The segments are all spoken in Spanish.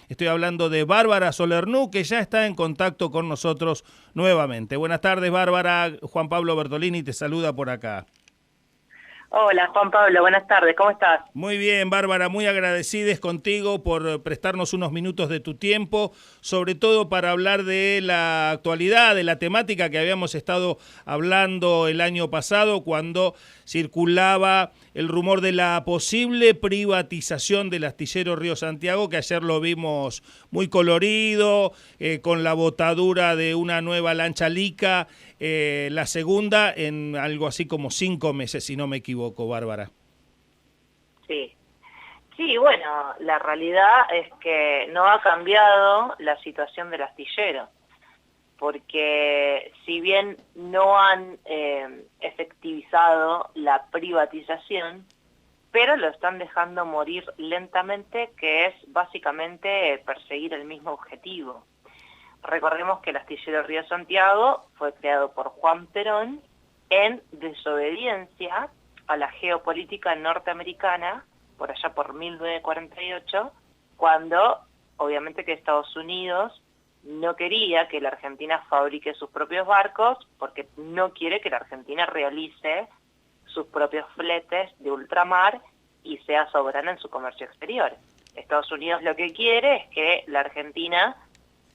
Estoy hablando de Bárbara Solernú, que ya está en contacto con nosotros nuevamente. Buenas tardes, Bárbara. Juan Pablo Bertolini te saluda por acá. Hola Juan Pablo, buenas tardes, ¿cómo estás? Muy bien, Bárbara, muy agradecidos contigo por prestarnos unos minutos de tu tiempo, sobre todo para hablar de la actualidad, de la temática que habíamos estado hablando el año pasado cuando circulaba el rumor de la posible privatización del astillero Río Santiago, que ayer lo vimos muy colorido, con la botadura de una nueva lancha Lica, la segunda en algo así como 5 meses, si no me equivoco, Bárbara. Sí, sí, bueno, la realidad es que no ha cambiado la situación del astillero, porque si bien no han efectivizado la privatización, pero lo están dejando morir lentamente, que es básicamente perseguir el mismo objetivo. Recordemos que el astillero Río Santiago fue creado por Juan Perón en desobediencia a la geopolítica norteamericana, por allá por 1948, cuando obviamente que Estados Unidos no quería que la Argentina fabrique sus propios barcos, porque no quiere que la Argentina realice sus propios fletes de ultramar y sea soberana en su comercio exterior. Estados Unidos lo que quiere es que la Argentina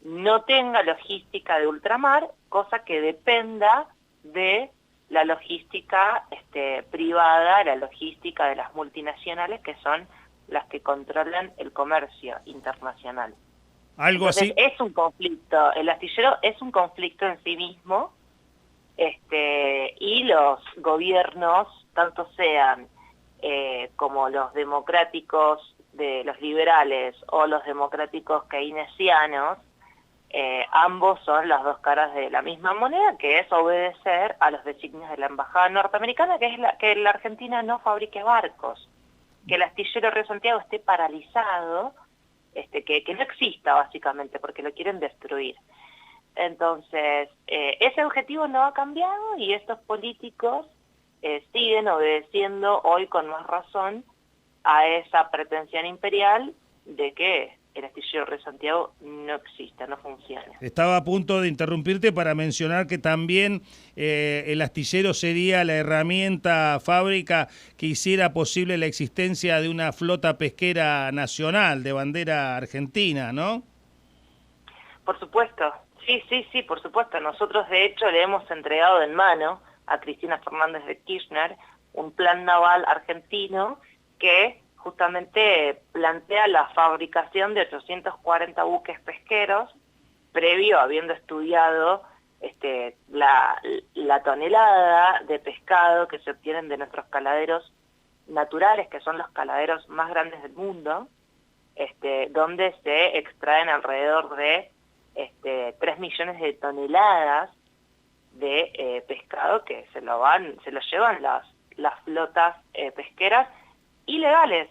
no tenga logística de ultramar, cosa que dependa de la logística privada, la logística de las multinacionales, que son las que controlan el comercio internacional. Algo Entonces así. es un conflicto, el astillero es un conflicto en sí mismo, y los gobiernos, tanto sean como los democráticos de los liberales o los democráticos keynesianos, ambos son las dos caras de la misma moneda, que es obedecer a los designios de la embajada norteamericana, que es que la Argentina no fabrique barcos, que el astillero Río Santiago esté paralizado, que no exista básicamente, porque lo quieren destruir. Entonces, ese objetivo no ha cambiado y estos políticos siguen obedeciendo hoy con más razón a esa pretensión imperial de que el astillero Río Santiago no exista, no funciona. Estaba a punto de interrumpirte para mencionar que también el astillero sería la herramienta fábrica que hiciera posible la existencia de una flota pesquera nacional de bandera argentina, ¿no? Por supuesto, sí, por supuesto. Nosotros de hecho le hemos entregado en mano a Cristina Fernández de Kirchner un plan naval argentino que justamente plantea la fabricación de 840 buques pesqueros, previo habiendo estudiado la tonelada de pescado que se obtienen de nuestros caladeros naturales, que son los caladeros más grandes del mundo, donde se extraen alrededor de 3 millones de toneladas de pescado que se lo llevan las flotas pesqueras ilegales,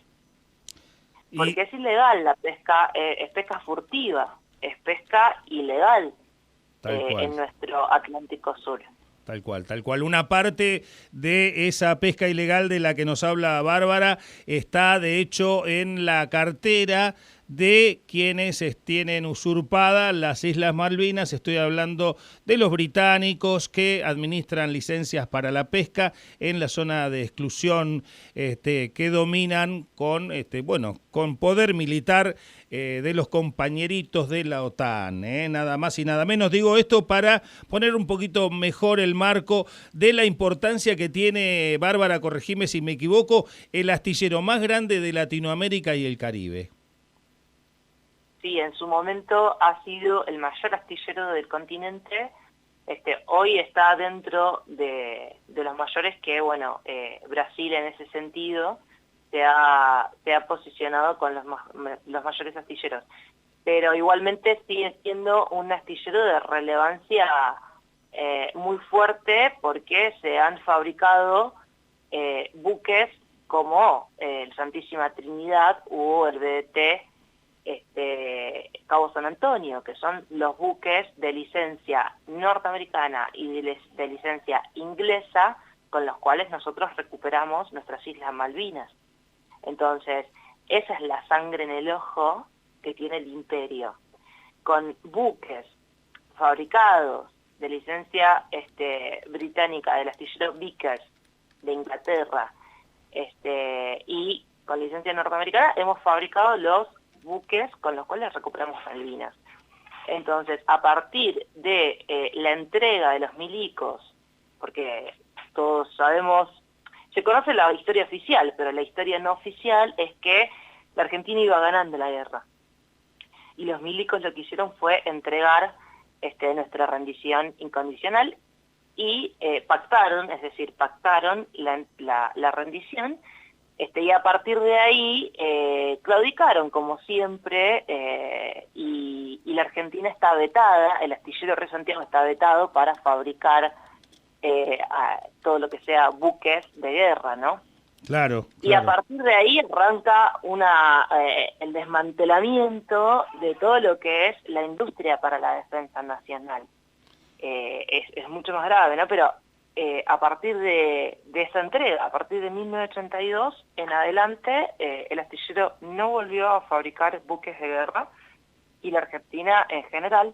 porque es ilegal la pesca, es pesca furtiva, es pesca ilegal en nuestro Atlántico Sur. Tal cual, tal cual. Una parte de esa pesca ilegal de la que nos habla Bárbara está, de hecho, en la cartera de quienes tienen usurpadas las Islas Malvinas. Estoy hablando de los británicos que administran licencias para la pesca en la zona de exclusión, que dominan con, con poder militar de los compañeritos de la OTAN, nada más y nada menos. Digo esto para poner un poquito mejor el marco de la importancia que tiene, Bárbara, corregime si me equivoco, el astillero más grande de Latinoamérica y el Caribe. Sí, en su momento ha sido el mayor astillero del continente. Hoy está dentro de los mayores, que bueno, Brasil en ese sentido se ha posicionado con los mayores astilleros, pero igualmente sigue siendo un astillero de relevancia muy fuerte, porque se han fabricado buques como el Santísima Trinidad o el BDT Cabo San Antonio, que son los buques de licencia norteamericana y de licencia inglesa, con los cuales nosotros recuperamos nuestras Islas Malvinas. Entonces, esa es la sangre en el ojo que tiene el imperio, con buques fabricados de licencia británica del astillero Vickers de Inglaterra, y con licencia norteamericana hemos fabricado los buques con los cuales recuperamos Malvinas. Entonces, a partir de la entrega de los milicos, porque todos sabemos, se conoce la historia oficial, pero la historia no oficial es que la Argentina iba ganando la guerra. Y los milicos lo que hicieron fue entregar nuestra rendición incondicional y pactaron la rendición, y a partir de ahí claudicaron como siempre, y la Argentina está vetada, el astillero Río Santiago está vetado para fabricar todo lo que sea buques de guerra, ¿no? Claro. Y a partir de ahí arranca el desmantelamiento de todo lo que es la industria para la defensa nacional. Es mucho más grave, ¿no? Pero a partir de esa entrega, a partir de 1982 en adelante, el astillero no volvió a fabricar buques de guerra y la Argentina en general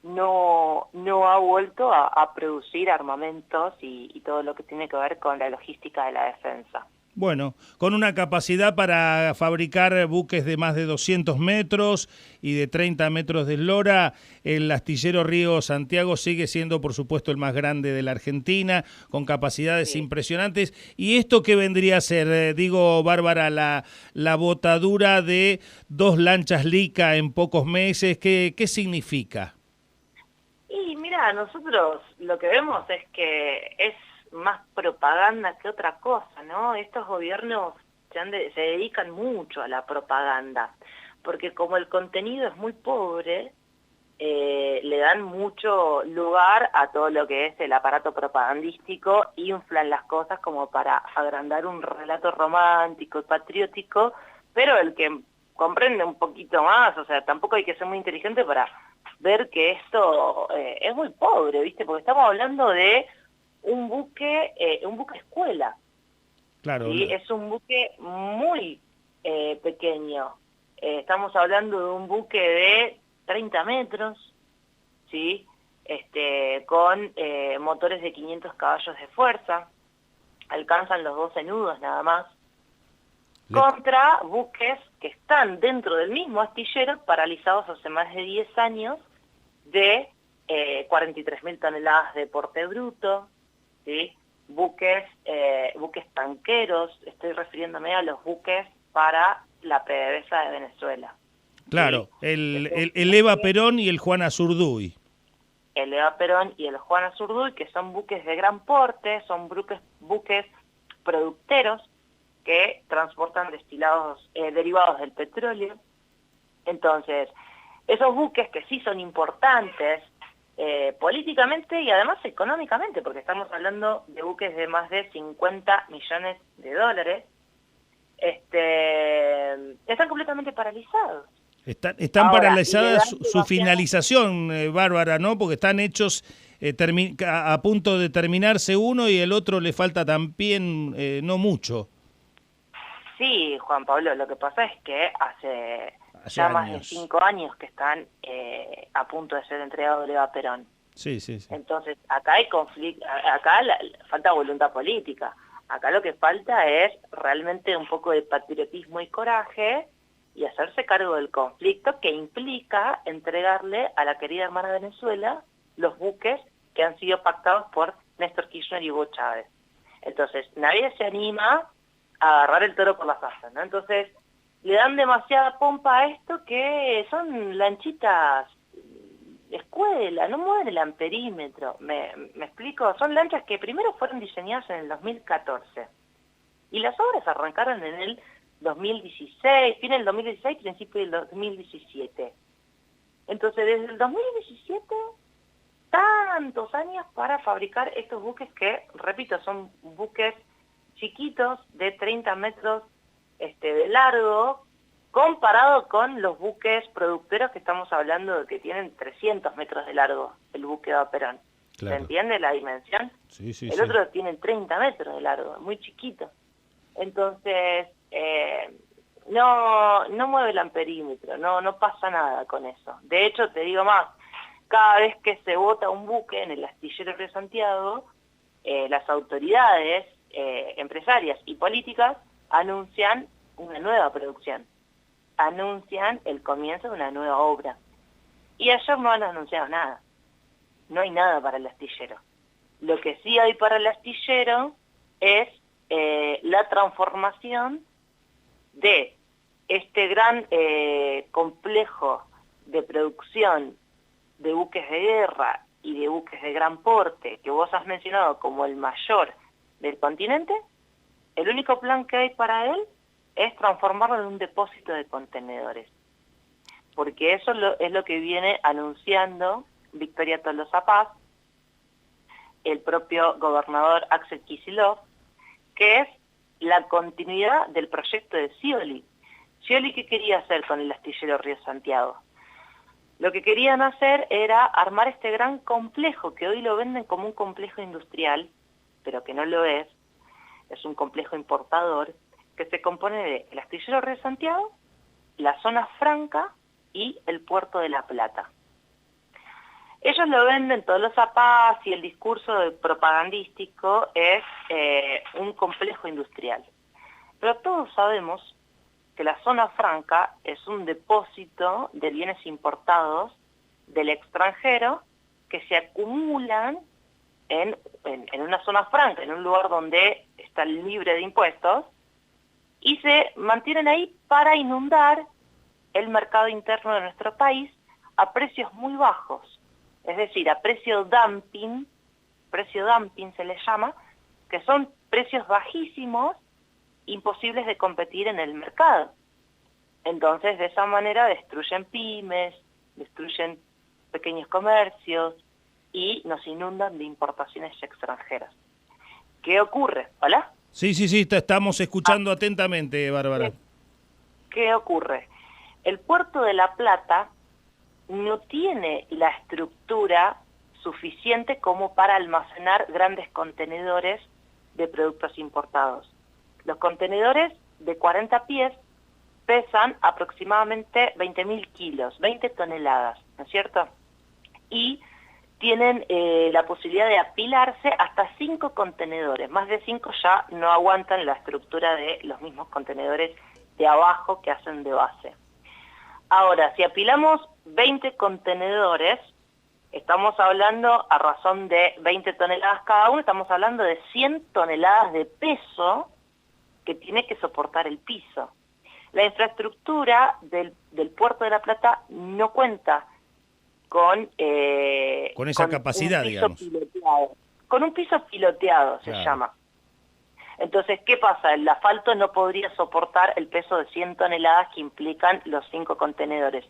no ha vuelto a producir armamentos y todo lo que tiene que ver con la logística de la defensa. Bueno, con una capacidad para fabricar buques de más de 200 metros y de 30 metros de eslora, el astillero Río Santiago sigue siendo, por supuesto, el más grande de la Argentina, con capacidades impresionantes. ¿Y esto qué vendría a ser, Bárbara, la botadura de 2 lanchas Lica en pocos meses? ¿Qué significa? Y mira, nosotros lo que vemos es que es más propaganda que otra cosa, ¿no? Estos gobiernos se dedican mucho a la propaganda, porque como el contenido es muy pobre, le dan mucho lugar a todo lo que es el aparato propagandístico, inflan las cosas como para agrandar un relato romántico y patriótico, pero el que comprende un poquito más, o sea, tampoco hay que ser muy inteligente para ver que esto es muy pobre, ¿viste? Porque estamos hablando de un buque escuela. Claro. ¿Sí? Es un buque muy pequeño. Estamos hablando de un buque de 30 metros, ¿sí? Con motores de 500 caballos de fuerza. Alcanzan los 12 nudos nada más. Contra buques que están dentro del mismo astillero, paralizados hace más de 10 años, de 43.000 toneladas de porte bruto, ¿sí? Buques tanqueros, estoy refiriéndome a los buques para la PDVSA de Venezuela. Claro, ¿sí? el Eva Perón y el Juan Azurduy. El Eva Perón y el Juan Azurduy, que son buques de gran porte, son buques producteros que transportan derivados del petróleo. Entonces, esos buques que sí son importantes políticamente y además económicamente, porque estamos hablando de buques de más de 50 millones de dólares, están completamente paralizados. Están Ahora, paralizadas su finalización, Bárbara, ¿no? Porque están hechos a punto de terminarse uno y el otro le falta también no mucho. Sí, Juan Pablo, lo que pasa es que hace ya años. más de 5 años que están a punto de ser entregados a Eva Perón. Sí. Entonces, acá hay conflicto, acá falta voluntad política. Acá lo que falta es realmente un poco de patriotismo y coraje y hacerse cargo del conflicto que implica entregarle a la querida hermana Venezuela los buques que han sido pactados por Néstor Kirchner y Hugo Chávez. Entonces, nadie se anima a agarrar el toro por las asas, ¿no? Entonces, le dan demasiada pompa a esto que son lanchitas escuela, no mueven el amperímetro, ¿me explico? Son lanchas que primero fueron diseñadas en el 2014 y las obras arrancaron en el 2016, fin del 2016, principio del 2017. Entonces, desde el 2017, tantos años para fabricar estos buques que, repito, son buques chiquitos de 30 metros de largo, comparado con los buques producteros que estamos hablando de que tienen 300 metros de largo, el buque de Perón. Claro. ¿Se entiende la dimensión? Sí, el otro tiene 30 metros de largo, muy chiquito. Entonces, no mueve el amperímetro, no pasa nada con eso. De hecho, te digo más, cada vez que se bota un buque en el astillero Río Santiago, las autoridades empresarias y políticas anuncian una nueva producción, anuncian el comienzo de una nueva obra. Y ayer no han anunciado nada, no hay nada para el astillero. Lo que sí hay para el astillero es la transformación de este gran complejo de producción de buques de guerra y de buques de gran porte, que vos has mencionado como el mayor del continente. El único plan que hay para él es transformarlo en un depósito de contenedores, porque eso es lo que viene anunciando Victoria Tolosa Paz, el propio gobernador Axel Kicillof, que es la continuidad del proyecto de Scioli. Scioli, ¿qué quería hacer con el astillero Río Santiago? Lo que querían hacer era armar este gran complejo, que hoy lo venden como un complejo industrial, pero que no lo es un complejo importador, que se compone de el astillero Río Santiago, la zona franca y el puerto de La Plata. Ellos lo venden, Tolosa Paz, y el discurso propagandístico es un complejo industrial. Pero todos sabemos que la zona franca es un depósito de bienes importados del extranjero que se acumulan en una zona franca, en un lugar donde está libre de impuestos, y se mantienen ahí para inundar el mercado interno de nuestro país a precios muy bajos. Es decir, a precio dumping se les llama, que son precios bajísimos, imposibles de competir en el mercado. Entonces, de esa manera destruyen pymes, destruyen pequeños comercios y nos inundan de importaciones extranjeras. ¿Qué ocurre? ¿Hola? Sí, te estamos escuchando atentamente, Bárbara. ¿Qué ocurre? El puerto de La Plata no tiene la estructura suficiente como para almacenar grandes contenedores de productos importados. Los contenedores de 40 pies pesan aproximadamente 20.000 kilos, 20 toneladas, ¿no es cierto? Y tienen la posibilidad de apilarse hasta 5 contenedores. Más de 5 ya no aguantan la estructura de los mismos contenedores de abajo que hacen de base. Ahora, si apilamos 20 contenedores, estamos hablando, a razón de 20 toneladas cada uno, estamos hablando de 100 toneladas de peso que tiene que soportar el piso. La infraestructura del puerto de La Plata no cuenta con esa capacidad, digamos. Con un piso piloteado, se llama. Entonces, ¿qué pasa? El asfalto no podría soportar el peso de 100 toneladas que implican los 5 contenedores.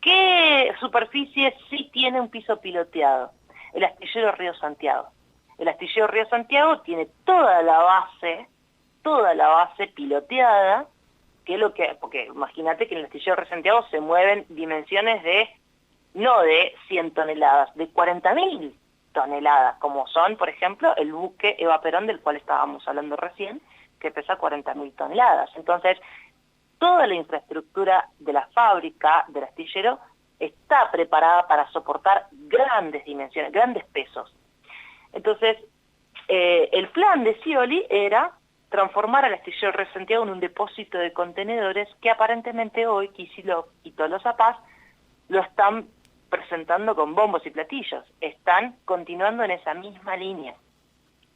¿Qué superficie sí tiene un piso piloteado? El astillero Río Santiago. El astillero Río Santiago tiene toda la base piloteada, que es lo que, porque imagínate que en el astillero Río Santiago se mueven dimensiones no de 100 toneladas, de 40.000 toneladas, como son, por ejemplo, el buque Eva Perón, del cual estábamos hablando recién, que pesa 40.000 toneladas. Entonces, toda la infraestructura de la fábrica, del astillero, está preparada para soportar grandes dimensiones, grandes pesos. Entonces, el plan de Scioli era transformar al astillero Río Santiago en un depósito de contenedores que aparentemente hoy Kicillof y Tolosa Paz lo están presentando con bombos y platillos, están continuando en esa misma línea.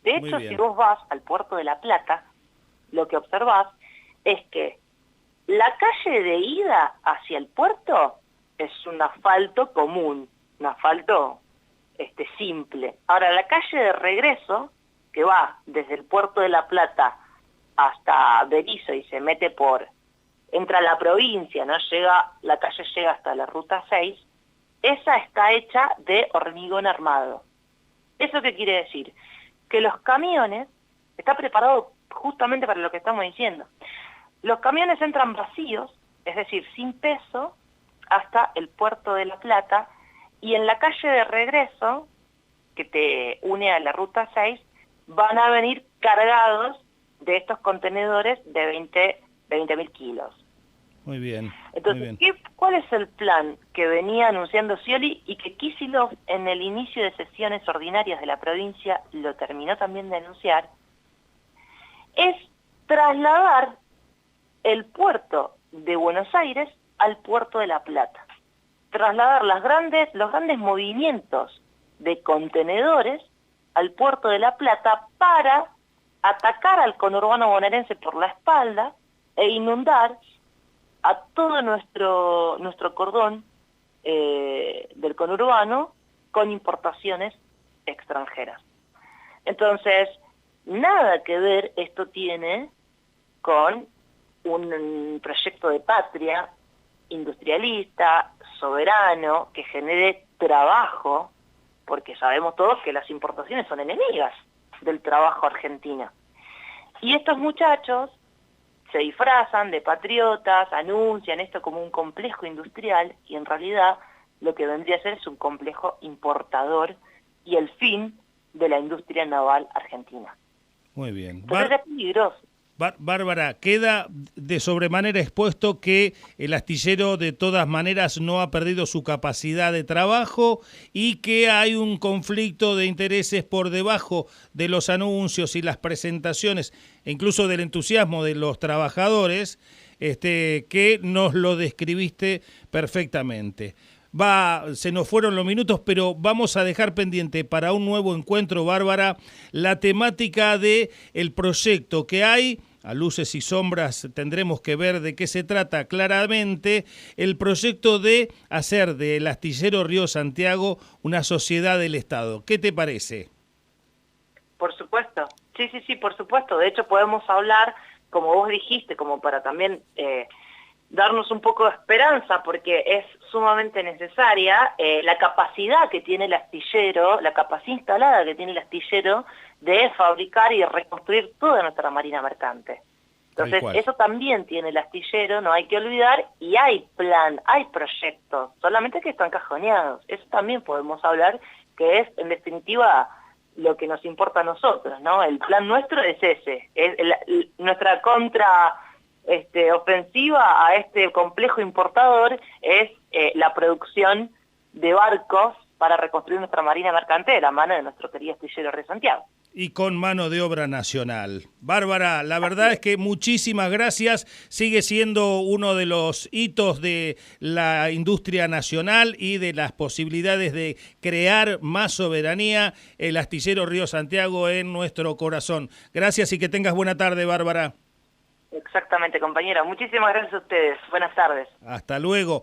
De hecho, si vos vas al puerto de La Plata, lo que observás es que la calle de ida hacia el puerto es un asfalto común, un asfalto simple. Ahora, la calle de regreso, que va desde el puerto de La Plata hasta Berisso y se mete entra a la provincia, ¿no? La calle llega hasta la ruta 6, esa está hecha de hormigón armado. ¿Eso qué quiere decir? Que los camiones, está preparado justamente para lo que estamos diciendo. Los camiones entran vacíos, es decir, sin peso, hasta el puerto de La Plata, y en la calle de regreso, que te une a la ruta 6, van a venir cargados de estos contenedores de 20.000 kilos. Muy bien. Entonces, ¿cuál es el plan que venía anunciando Scioli y que Kicillof en el inicio de sesiones ordinarias de la provincia lo terminó también de anunciar? Es trasladar el puerto de Buenos Aires al puerto de La Plata. Trasladar los grandes movimientos de contenedores al puerto de La Plata para atacar al conurbano bonaerense por la espalda e inundar a todo nuestro cordón del conurbano con importaciones extranjeras. Entonces, nada que ver esto tiene con un proyecto de patria industrialista, soberano, que genere trabajo, porque sabemos todos que las importaciones son enemigas del trabajo argentino. Y estos muchachos se disfrazan de patriotas, anuncian esto como un complejo industrial y en realidad lo que vendría a ser es un complejo importador y el fin de la industria naval argentina. Muy bien. Entonces es peligroso. Bárbara, queda de sobremanera expuesto que el astillero de todas maneras no ha perdido su capacidad de trabajo y que hay un conflicto de intereses por debajo de los anuncios y las presentaciones, e incluso del entusiasmo de los trabajadores, que nos lo describiste perfectamente. Se nos fueron los minutos, pero vamos a dejar pendiente para un nuevo encuentro, Bárbara, la temática de el proyecto que hay. A luces y sombras tendremos que ver de qué se trata claramente, el proyecto de hacer del astillero Río Santiago una sociedad del Estado. ¿Qué te parece? Por supuesto, sí, por supuesto. De hecho podemos hablar, como vos dijiste, como para también darnos un poco de esperanza, porque es sumamente necesaria la capacidad que tiene el astillero, la capacidad instalada que tiene el astillero de fabricar y reconstruir toda nuestra marina mercante. Entonces, eso también tiene el astillero, no hay que olvidar, y hay plan, hay proyectos, solamente que están cajoneados. Eso también podemos hablar, que es, en definitiva, lo que nos importa a nosotros, ¿no? El plan nuestro es ese, es nuestra ofensiva a este complejo importador es la producción de barcos para reconstruir nuestra marina mercante de la mano de nuestro querido astillero Río Santiago. Y con mano de obra nacional. Bárbara, la verdad es que muchísimas gracias. Sigue siendo uno de los hitos de la industria nacional y de las posibilidades de crear más soberanía, el astillero Río Santiago en nuestro corazón. Gracias y que tengas buena tarde, Bárbara. Exactamente, compañera. Muchísimas gracias a ustedes. Buenas tardes. Hasta luego.